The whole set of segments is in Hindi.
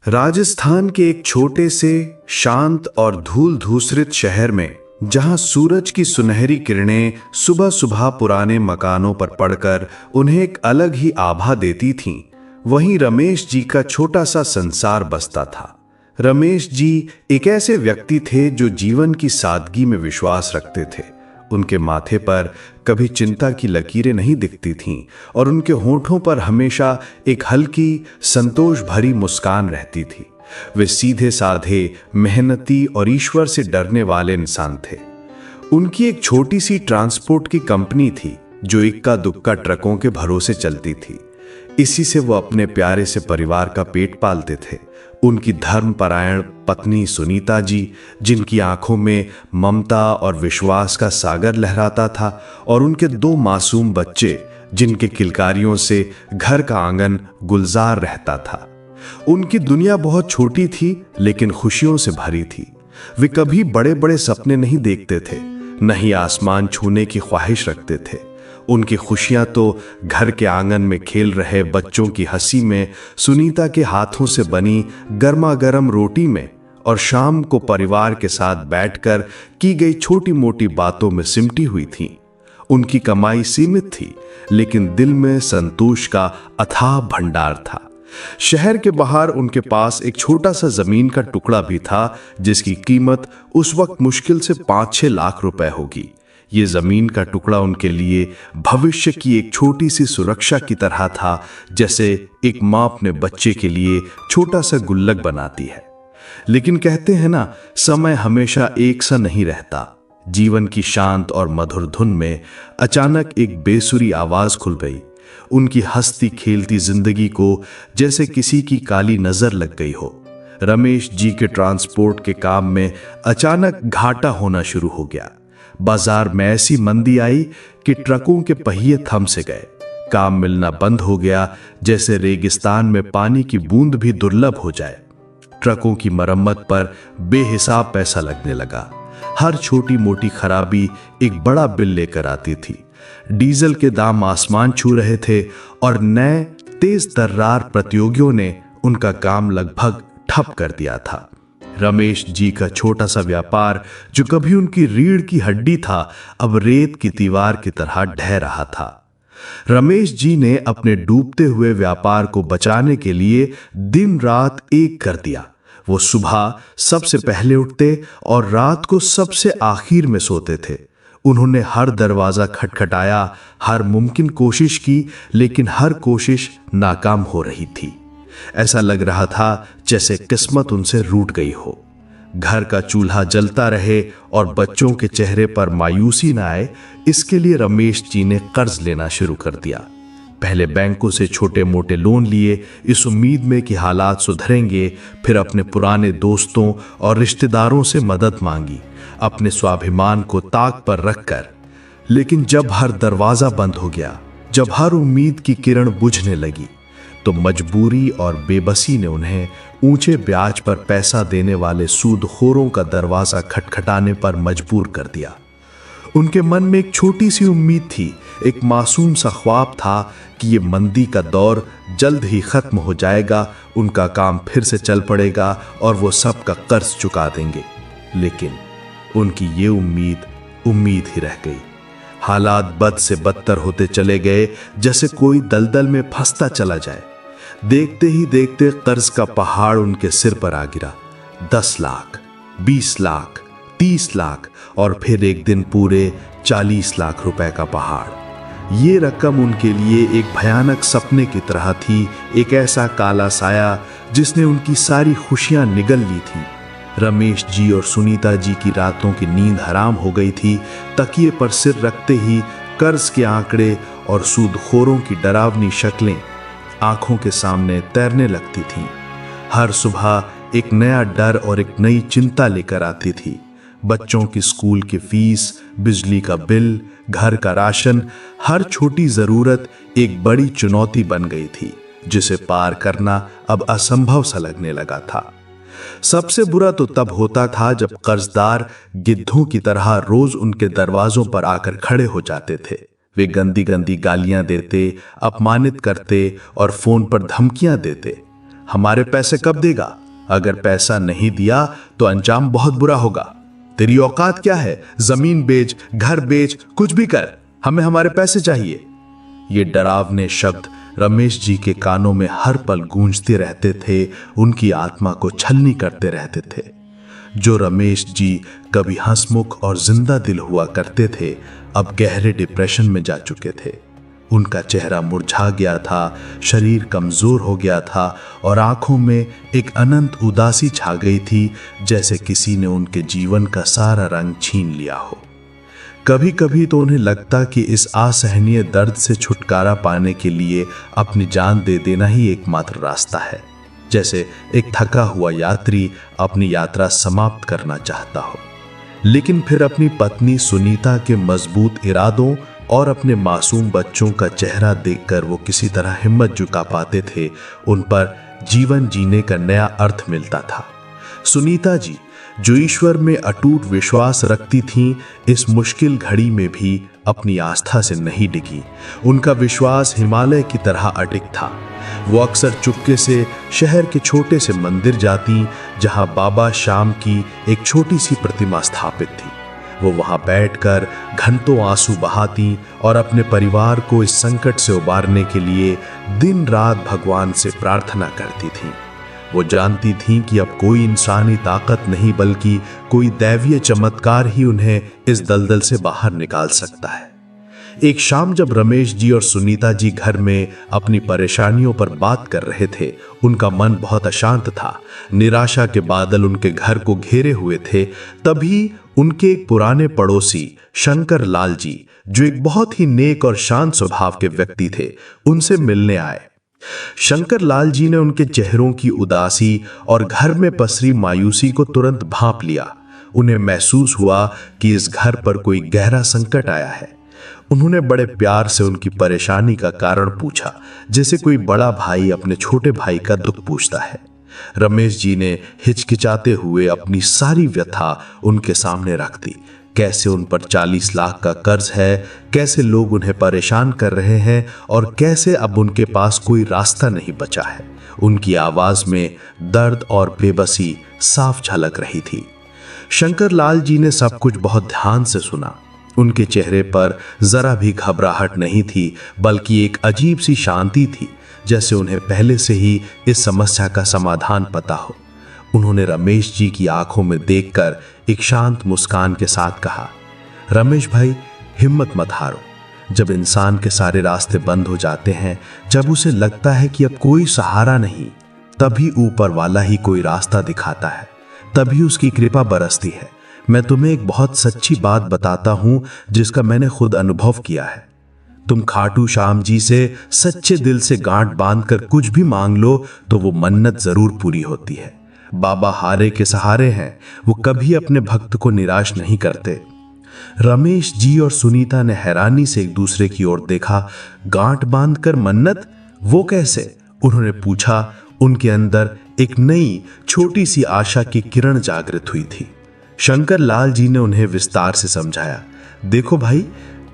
राजस्थान के एक छोटे से शांत और धूल धूसरित शहर में जहां सूरज की सुनहरी किरणें सुबह सुबह पुराने मकानों पर पड़कर उन्हें एक अलग ही आभा देती थीं, वहीं रमेश जी का छोटा सा संसार बसता था। रमेश जी एक ऐसे व्यक्ति थे जो जीवन की सादगी में विश्वास रखते थे। उनके माथे पर कभी चिंता की लकीरें नहीं दिखती थीं और उनके होठों पर हमेशा एक हल्की संतोष भरी मुस्कान रहती थी। वे सीधे साधे, मेहनती और ईश्वर से डरने वाले इंसान थे। उनकी एक छोटी सी ट्रांसपोर्ट की कंपनी थी जो इक्का दुक्का ट्रकों के भरोसे चलती थी। इसी से वो अपने प्यारे से परिवार का पेट पालते थे। उनकी धर्मपरायण पत्नी सुनीता जी, जिनकी आंखों में ममता और विश्वास का सागर लहराता था, और उनके 2 मासूम बच्चे जिनके किलकारियों से घर का आंगन गुलजार रहता था। उनकी दुनिया बहुत छोटी थी लेकिन खुशियों से भरी थी। वे कभी बड़े बड़े सपने नहीं देखते थे, न ही आसमान छूने की ख्वाहिश रखते थे। उनकी खुशियां तो घर के आंगन में खेल रहे बच्चों की हंसी में, सुनीता के हाथों से बनी गर्मा गर्म रोटी में, और शाम को परिवार के साथ बैठकर की गई छोटी मोटी बातों में सिमटी हुई थी। उनकी कमाई सीमित थी लेकिन दिल में संतोष का अथाह भंडार था। शहर के बाहर उनके पास एक छोटा सा जमीन का टुकड़ा भी था जिसकी कीमत उस वक्त मुश्किल से 5-6 लाख रुपए होगी। ये जमीन का टुकड़ा उनके लिए भविष्य की एक छोटी सी सुरक्षा की तरह था, जैसे एक माँ अपने बच्चे के लिए छोटा सा गुल्लक बनाती है। लेकिन कहते हैं ना, समय हमेशा एक सा नहीं रहता। जीवन की शांत और मधुर धुन में अचानक एक बेसुरी आवाज खुल गई। उनकी हंसती खेलती जिंदगी को जैसे किसी की काली नजर लग गई हो। रमेश जी के ट्रांसपोर्ट के काम में अचानक घाटा होना शुरू हो गया। बाजार में ऐसी मंदी आई कि ट्रकों के पहिए थम से गए। काम मिलना बंद हो गया, जैसे रेगिस्तान में पानी की बूंद भी दुर्लभ हो जाए। ट्रकों की मरम्मत पर बेहिसाब पैसा लगने लगा। हर छोटी मोटी खराबी एक बड़ा बिल लेकर आती थी। डीजल के दाम आसमान छू रहे थे और नए तेज तर्रार प्रतियोगियों ने उनका काम लगभग ठप कर दिया था। रमेश जी का छोटा सा व्यापार, जो कभी उनकी रीढ़ की हड्डी था, अब रेत की दीवार की तरह ढह रहा था। रमेश जी ने अपने डूबते हुए व्यापार को बचाने के लिए दिन रात एक कर दिया। वो सुबह सबसे पहले उठते और रात को सबसे आखिर में सोते थे। उन्होंने हर दरवाजा खटखटाया, हर मुमकिन कोशिश की, लेकिन हर कोशिश नाकाम हो रही थी। ऐसा लग रहा था जैसे किस्मत उनसे रूठ गई हो। घर का चूल्हा जलता रहे और बच्चों के चेहरे पर मायूसी न आए, इसके लिए रमेश जी ने कर्ज लेना शुरू कर दिया। पहले बैंकों से छोटे मोटे लोन लिए, इस उम्मीद में कि हालात सुधरेंगे। फिर अपने पुराने दोस्तों और रिश्तेदारों से मदद मांगी, अपने स्वाभिमान को ताक पर रखकर। लेकिन जब हर दरवाजा बंद हो गया, जब हर उम्मीद की किरण बुझने लगी, तो मजबूरी और बेबसी ने उन्हें ऊंचे ब्याज पर पैसा देने वाले सूदखोरों का दरवाजा खटखटाने पर मजबूर कर दिया। उनके मन में एक छोटी सी उम्मीद थी, एक मासूम सा ख्वाब था कि ये मंदी का दौर जल्द ही खत्म हो जाएगा, उनका काम फिर से चल पड़ेगा और वो सबका कर्ज चुका देंगे। लेकिन उनकी ये उम्मीद ही रह गई। हालात बद से बदतर होते चले गए, जैसे कोई दलदल में फंसता चला जाए। देखते ही देखते कर्ज का पहाड़ उनके सिर पर आ गिरा। 10 लाख, 20 लाख, 30 लाख और फिर एक दिन पूरे 40 लाख रुपए का पहाड़। ये रकम उनके लिए एक भयानक सपने की तरह थी, एक ऐसा काला साया जिसने उनकी सारी खुशियां निगल ली थी। रमेश जी और सुनीता जी की रातों की नींद हराम हो गई थी। तकिए पर सिर रखते ही कर्ज के आंकड़े और सूदखोरों की डरावनी शक्लें आंखों के सामने तैरने लगती थीं। हर सुबह एक नया डर और एक नई चिंता लेकर आती थी। बच्चों की स्कूल की फीस, बिजली का बिल, घर का राशन, हर छोटी जरूरत एक बड़ी चुनौती बन गई थी, जिसे पार करना अब असंभव सा लगने लगा था। सबसे बुरा तो तब होता था जब कर्जदार गिद्धों की तरह रोज उनके दरवाजों पर आकर खड़े हो जाते थे। वे गंदी गंदी गालियां देते, अपमानित करते और फोन पर धमकियां देते। हमारे पैसे कब देगा? अगर पैसा नहीं दिया तो अंजाम बहुत बुरा होगा। तेरी औकात क्या है? जमीन बेच, घर बेच, कुछ भी कर, हमें हमारे पैसे चाहिए। ये डरावने शब्द रमेश जी के कानों में हर पल गूंजते रहते थे, उनकी आत्मा को छलनी करते रहते थे। जो रमेश जी कभी हंसमुख और जिंदा दिल हुआ करते थे, अब गहरे डिप्रेशन में जा चुके थे। उनका चेहरा मुरझा गया था, शरीर कमजोर हो गया था और आंखों में एक अनंत उदासी छा गई थी, जैसे किसी ने उनके जीवन का सारा रंग छीन लिया हो। कभी कभी तो उन्हें लगता कि इस असहनीय दर्द से छुटकारा पाने के लिए अपनी जान दे देना ही एकमात्र रास्ता है, जैसे एक थका हुआ यात्री अपनी यात्रा समाप्त करना चाहता हो। लेकिन फिर अपनी पत्नी सुनीता के मजबूत इरादों और अपने मासूम बच्चों का चेहरा देखकर वो किसी तरह हिम्मत जुटा पाते थे। उन पर जीवन जीने का नया अर्थ मिलता था। सुनीता जी, जो ईश्वर में अटूट विश्वास रखती थीं, इस मुश्किल घड़ी में भी अपनी आस्था से नहीं डिगी। उनका विश्वास हिमालय की तरह अडिग था। वो अक्सर चुपके से शहर के छोटे से मंदिर जाती, जहां बाबा श्याम की एक छोटी सी प्रतिमा स्थापित थी। वो वहां बैठकर घंटों आंसू बहाती और अपने परिवार को इस संकट से उबारने के लिए दिन रात भगवान से प्रार्थना करती थीं। वो जानती थीं कि अब कोई इंसानी ताकत नहीं बल्कि कोई दैवीय चमत्कार ही उन्हें इस दलदल से बाहर निकाल सकता है। एक शाम जब रमेश जी और सुनीता जी घर में अपनी परेशानियों पर बात कर रहे थे, उनका मन बहुत अशांत था। निराशा के बादल उनके घर को घेरे हुए थे। तभी उनके एक पुराने पड़ोसी शंकर लाल जी, जो एक बहुत ही नेक और शांत स्वभाव के व्यक्ति थे, उनसे मिलने आए। शंकर लाल जी ने उनके चेहरों की उदासी और घर में पसरी मायूसी को तुरंत भांप लिया। उन्हें महसूस हुआ कि इस घर पर कोई गहरा संकट आया है। उन्होंने बड़े प्यार से उनकी परेशानी का कारण पूछा, जैसे कोई बड़ा भाई अपने छोटे भाई का दुख पूछता है। रमेश जी ने हिचकिचाते हुए अपनी सारी व्यथा उनके सामने रख दी। कैसे उन पर 40 लाख का कर्ज है, कैसे लोग उन्हें परेशान कर रहे हैं और कैसे अब उनके पास कोई रास्ता नहीं बचा है। उनकी आवाज में दर्द और बेबसी साफ झलक रही थी। शंकर लाल जी ने सब कुछ बहुत ध्यान से सुना। उनके चेहरे पर जरा भी घबराहट नहीं थी, बल्कि एक अजीब सी शांति थी, जैसे उन्हें पहले से ही इस समस्या का समाधान पता हो। उन्होंने रमेश जी की आंखों में देखकर एक शांत मुस्कान के साथ कहा, रमेश भाई, हिम्मत मत हारो। जब इंसान के सारे रास्ते बंद हो जाते हैं, जब उसे लगता है कि अब कोई सहारा नहीं, तभी ऊपर वाला ही कोई रास्ता दिखाता है, तभी उसकी कृपा बरसती है। मैं तुम्हें एक बहुत सच्ची बात बताता हूं, जिसका मैंने खुद अनुभव किया है। तुम खाटू श्याम जी से सच्चे दिल से गांठ बांधकर कुछ भी मांग लो तो वो मन्नत जरूर पूरी होती है। बाबा हारे के सहारे हैं, वो कभी अपने भक्त को निराश नहीं करते। रमेश जी और सुनीता ने हैरानी से एक दूसरे की ओर देखा। गांठ बांधकर मन्नत, वो कैसे? उन्होंने पूछा। उनके अंदर एक नई छोटी सी आशा की किरण जागृत हुई थी। शंकर लाल जी ने उन्हें विस्तार से समझाया, देखो भाई,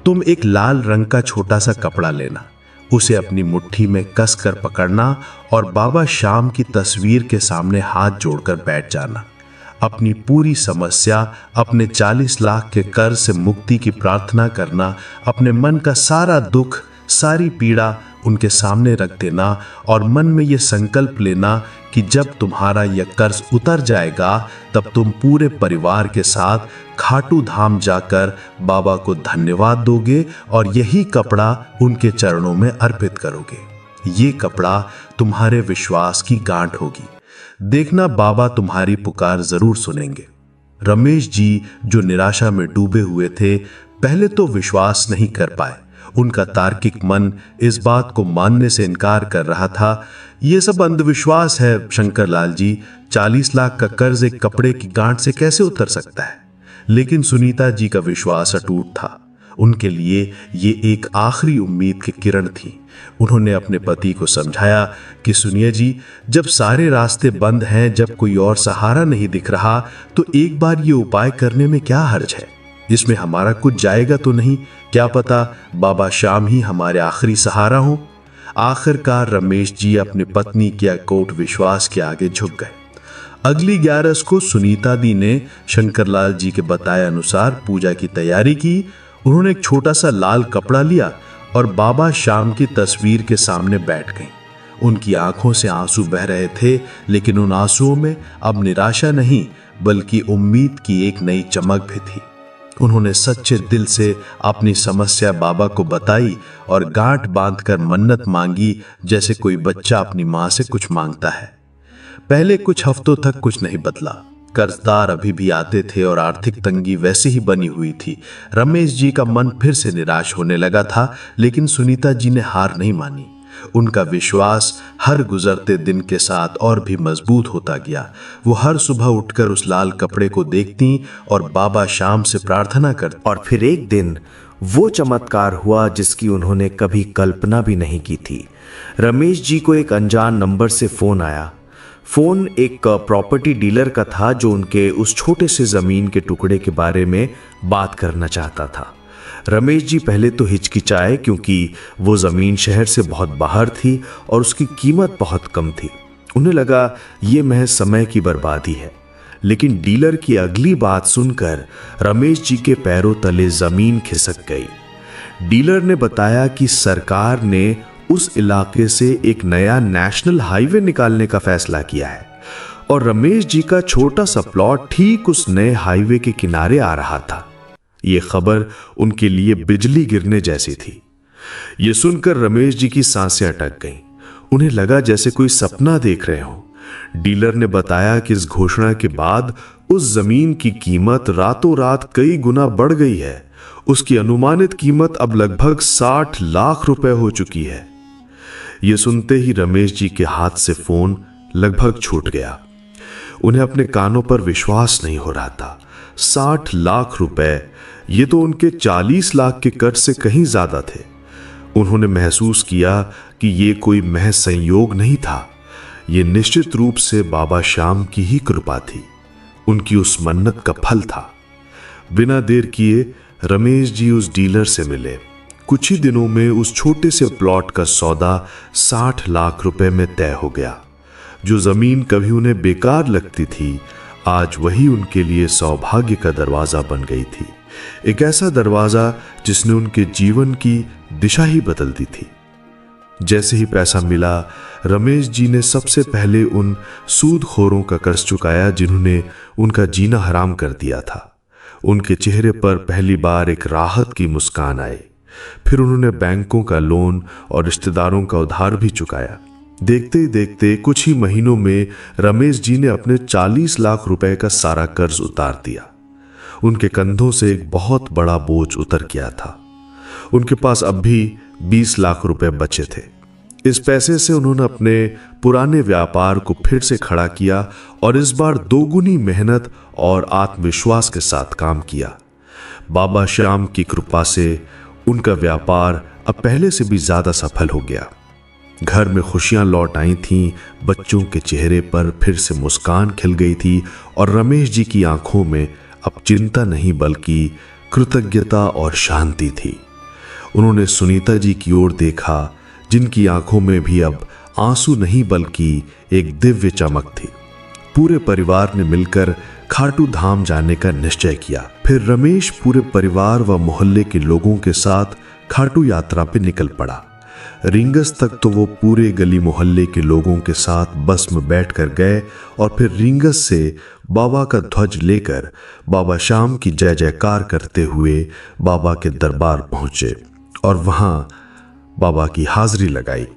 तुम एक लाल रंग का छोटा सा कपड़ा लेना, उसे अपनी मुट्ठी में कसकर पकड़ना और बाबा श्याम की तस्वीर के सामने हाथ जोड़कर बैठ जाना। अपनी पूरी समस्या, अपने 40 लाख के कर्ज से मुक्ति की प्रार्थना करना, अपने मन का सारा दुख, सारी पीड़ा उनके सामने रख देना और मन में यह संकल्प लेना कि जब तुम्हारा यह कर्ज उतर जाएगा, तब तुम पूरे परिवार के साथ खाटू धाम जाकर बाबा को धन्यवाद दोगे और यही कपड़ा उनके चरणों में अर्पित करोगे। ये कपड़ा तुम्हारे विश्वास की गांठ होगी। देखना, बाबा तुम्हारी पुकार जरूर सुनेंगे। रमेश जी, जो निराशा में डूबे हुए थे, पहले तो विश्वास नहीं कर पाए। उनका तार्किक मन इस बात को मानने से इनकार कर रहा था। ये सब अंधविश्वास है शंकर लाल जी, 40 लाख का कर्ज एक कपड़े की गांठ से कैसे उतर सकता है? लेकिन सुनीता जी का विश्वास अटूट था। उनके लिए ये एक आखिरी उम्मीद की किरण थी। उन्होंने अपने पति को समझाया कि सुनिए जी, जब सारे रास्ते बंद हैं, जब कोई और सहारा नहीं दिख रहा, तो एक बार ये उपाय करने में क्या हर्ज है? इसमें हमारा कुछ जाएगा तो नहीं? क्या पता बाबा श्याम ही हमारे आखिरी सहारा हो। आखिरकार रमेश जी अपनी पत्नी के अकोट विश्वास के आगे झुक गए। अगली 11 को सुनीता दी ने शंकरलाल जी के बताए अनुसार पूजा की तैयारी की। उन्होंने एक छोटा सा लाल कपड़ा लिया और बाबा श्याम की तस्वीर के सामने बैठ गईं। उनकी आंखों से आंसू बह रहे थे, लेकिन उन आंसुओं में अब निराशा नहीं बल्कि उम्मीद की एक नई चमक भी थी। उन्होंने सच्चे दिल से अपनी समस्या बाबा को बताई और गांठ बांधकर मन्नत मांगी, जैसे कोई बच्चा अपनी मां से कुछ मांगता है। पहले कुछ हफ्तों तक कुछ नहीं बदला। कर्जदार अभी भी आते थे और आर्थिक तंगी वैसे ही बनी हुई थी। रमेश जी का मन फिर से निराश होने लगा था, लेकिन सुनीता जी ने हार नहीं मानी। उनका विश्वास हर गुजरते दिन के साथ और भी मजबूत होता गया। वो हर सुबह उठकर उस लाल कपड़े को देखती और बाबा श्याम से प्रार्थना करती। और फिर एक दिन वो चमत्कार हुआ जिसकी उन्होंने कभी कल्पना भी नहीं की थी। रमेश जी को एक अनजान नंबर से फोन आया। फोन एक प्रॉपर्टी डीलर का था जो उनके उस छोटे से जमीन के टुकड़े के बारे में बात करना चाहता था। रमेश जी पहले तो हिचकिचाए, क्योंकि वो जमीन शहर से बहुत बाहर थी और उसकी कीमत बहुत कम थी। उन्हें लगा ये महज समय की बर्बादी है। लेकिन डीलर की अगली बात सुनकर रमेश जी के पैरों तले जमीन खिसक गई। डीलर ने बताया कि सरकार ने उस इलाके से एक नया नेशनल हाईवे निकालने का फैसला किया है और रमेश जी का छोटा सा प्लॉट ठीक उस नए हाईवे के किनारे आ रहा था। यह खबर उनके लिए बिजली गिरने जैसी थी। यह सुनकर रमेश जी की सांसें अटक गईं। उन्हें लगा जैसे कोई सपना देख रहे हो। डीलर ने बताया कि इस घोषणा के बाद उस जमीन की कीमत रातों रात कई गुना बढ़ गई है। उसकी अनुमानित कीमत अब लगभग 60 लाख रुपए हो चुकी है। यह सुनते ही रमेश जी के हाथ से फोन लगभग छूट गया। उन्हें अपने कानों पर विश्वास नहीं हो रहा था। 60 लाख रुपए, ये तो उनके 40 लाख के कर्ज से कहीं ज्यादा थे। उन्होंने महसूस किया कि ये कोई महज संयोग नहीं था, ये निश्चित रूप से बाबा श्याम की ही कृपा थी, उनकी उस मन्नत का फल था। बिना देर किए रमेश जी उस डीलर से मिले। कुछ ही दिनों में उस छोटे से प्लॉट का सौदा 60 लाख रुपए में तय हो गया। जो जमीन कभी उन्हें बेकार लगती थी, आज वही उनके लिए सौभाग्य का दरवाजा बन गई थी। एक ऐसा दरवाजा जिसने उनके जीवन की दिशा ही बदल दी थी। जैसे ही पैसा मिला, रमेश जी ने सबसे पहले उन सूदखोरों का कर्ज चुकाया जिन्होंने उनका जीना हराम कर दिया था। उनके चेहरे पर पहली बार एक राहत की मुस्कान आई। फिर उन्होंने बैंकों का लोन और रिश्तेदारों का उधार भी चुकाया। देखते ही देखते कुछ ही महीनों में रमेश जी ने अपने 40 लाख रुपए का सारा कर्ज उतार दिया। उनके कंधों से एक बहुत बड़ा बोझ उतर गया था। उनके पास अब भी 20 लाख रुपए बचे थे। इस पैसे से उन्होंने अपने पुराने व्यापार को फिर से खड़ा किया और इस बार दोगुनी मेहनत और आत्मविश्वास के साथ काम किया। बाबा श्याम की कृपा से उनका व्यापार अब पहले से भी ज्यादा सफल हो गया। घर में खुशियां लौट आई थीं, बच्चों के चेहरे पर फिर से मुस्कान खिल गई थी और रमेश जी की आंखों में अब चिंता नहीं बल्कि कृतज्ञता और शांति थी। उन्होंने सुनीता जी की ओर देखा, जिनकी आंखों में भी अब आंसू नहीं बल्कि एक दिव्य चमक थी। पूरे परिवार ने मिलकर खाटू धाम जाने का निश्चय किया। फिर रमेश पूरे परिवार व मोहल्ले के लोगों के साथ खाटू यात्रा पे निकल पड़ा। रींगस तक तो वो पूरे गली मोहल्ले के लोगों के साथ बस में बैठकर गए और फिर रींगस से बाबा का ध्वज लेकर बाबा श्याम की जय जयकार करते हुए बाबा के दरबार पहुंचे और वहां बाबा की हाजिरी लगाई।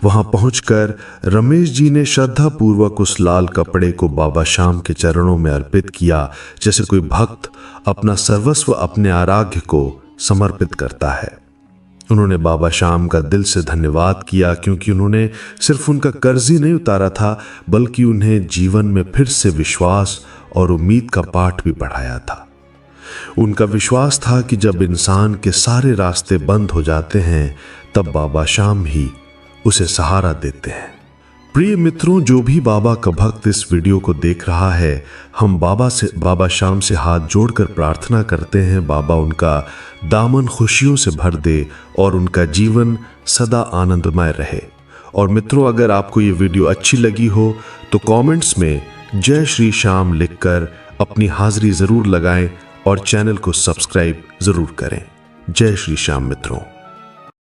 वहां पहुंचकर रमेश जी ने श्रद्धापूर्वक उस लाल कपड़े को बाबा श्याम के चरणों में अर्पित किया, जैसे कोई भक्त अपना सर्वस्व अपने आराध्य को समर्पित करता है। उन्होंने बाबा श्याम का दिल से धन्यवाद किया, क्योंकि उन्होंने सिर्फ उनका कर्ज ही नहीं उतारा था बल्कि उन्हें जीवन में फिर से विश्वास और उम्मीद का पाठ भी पढ़ाया था। उनका विश्वास था कि जब इंसान के सारे रास्ते बंद हो जाते हैं तब बाबा श्याम ही उसे सहारा देते हैं। प्रिय मित्रों, जो भी बाबा का भक्त इस वीडियो को देख रहा है, हम बाबा शाम से हाथ जोड़कर प्रार्थना करते हैं, बाबा उनका दामन खुशियों से भर दे और उनका जीवन सदा आनंदमय रहे। और मित्रों, अगर आपको ये वीडियो अच्छी लगी हो तो कमेंट्स में जय श्री श्याम लिखकर अपनी हाजिरी जरूर लगाएं और चैनल को सब्सक्राइब जरूर करें। जय श्री श्याम मित्रों।